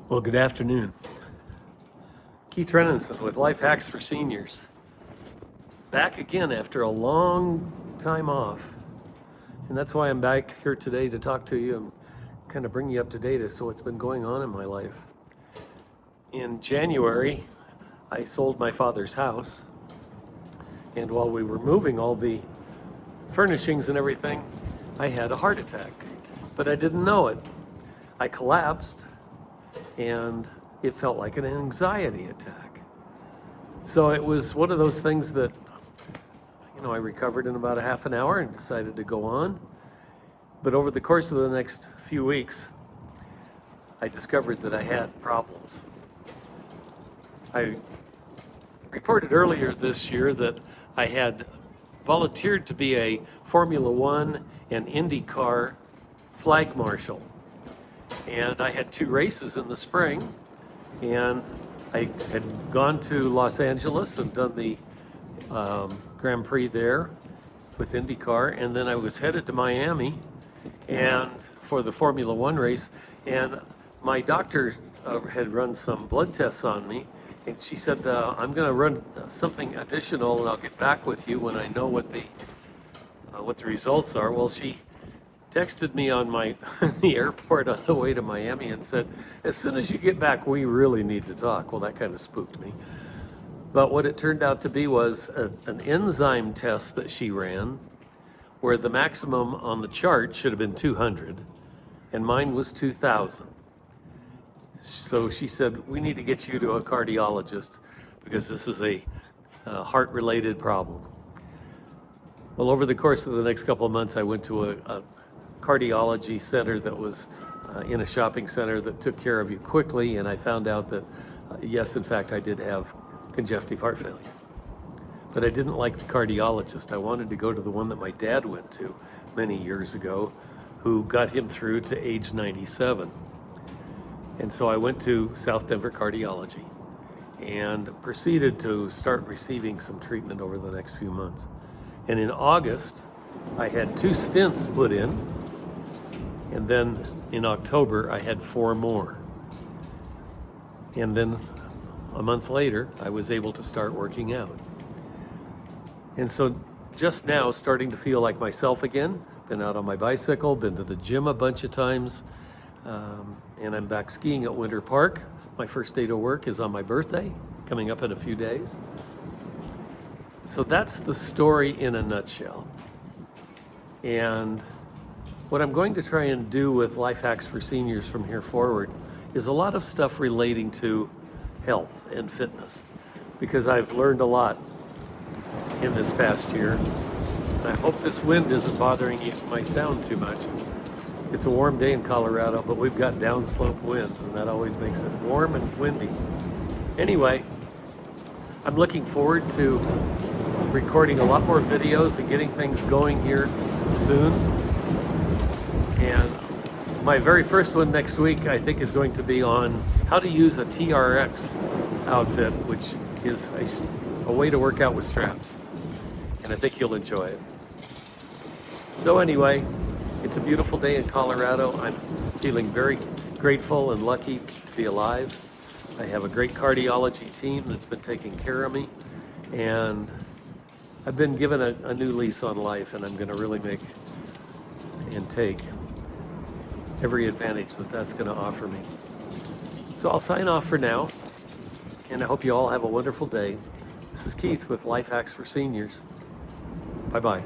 Well, good afternoon. Keith Renninson with Life Hacks for Seniors. Back again after a long time off. And that's why I'm back here today to talk to you and kind of bring you up to date as to what's been going on in my life. In January, I sold my father's house. And while we were moving all the furnishings and everything, I had a heart attack. But I didn't know it. I collapsed. And it felt like an anxiety attack. So it was one of those things that, I recovered in about a half an hour and decided to go on. But over the course of the next few weeks, I discovered that I had problems. I reported earlier this year that I had volunteered to be a Formula One and IndyCar flag marshal. And I had 2 races in the spring, and I had gone to Los Angeles and done the Grand Prix there with IndyCar, and then I was headed to Miami and for the Formula One race, and my doctor had run some blood tests on me, and she said, I'm going to run something additional, and I'll get back with you when I know what the results are. Well, she texted me on the airport on the way to Miami and said, as soon as you get back, we really need to talk. Well, that kind of spooked me. But what it turned out to be was an enzyme test that she ran where the maximum on the chart should have been 200 and mine was 2,000. So she said, we need to get you to a cardiologist because this is a heart-related problem. Well, over the course of the next couple of months, I went to a cardiology center that was in a shopping center that took care of you quickly, and I found out that yes, in fact, I did have congestive heart failure. But I didn't like the cardiologist. I wanted to go to the one that my dad went to many years ago, who got him through to age 97. And so I went to South Denver Cardiology and proceeded to start receiving some treatment over the next few months. And in August, I had 2 stents put in, and then in October, I had 4 more. And then a month later, I was able to start working out. And so just now, starting to feel like myself again, been out on my bicycle, been to the gym a bunch of times, and I'm back skiing at Winter Park. My first day to work is on my birthday, coming up in a few days. So that's the story in a nutshell. And what I'm going to try and do with Life Hacks for Seniors from here forward is a lot of stuff relating to health and fitness, because I've learned a lot in this past year. And I hope this wind isn't bothering my sound too much. It's a warm day in Colorado, but we've got downslope winds, and that always makes it warm and windy. Anyway, I'm looking forward to recording a lot more videos and getting things going here soon. And my very first one next week, I think, is going to be on how to use a TRX outfit, which is a way to work out with straps. And I think you'll enjoy it. So anyway, it's a beautiful day in Colorado. I'm feeling very grateful and lucky to be alive. I have a great cardiology team that's been taking care of me. And I've been given a new lease on life, and I'm going to really make and take every advantage that that's going to offer me. So I'll sign off for now, and I hope you all have a wonderful day. This is Keith with Life Hacks for Seniors. Bye-bye.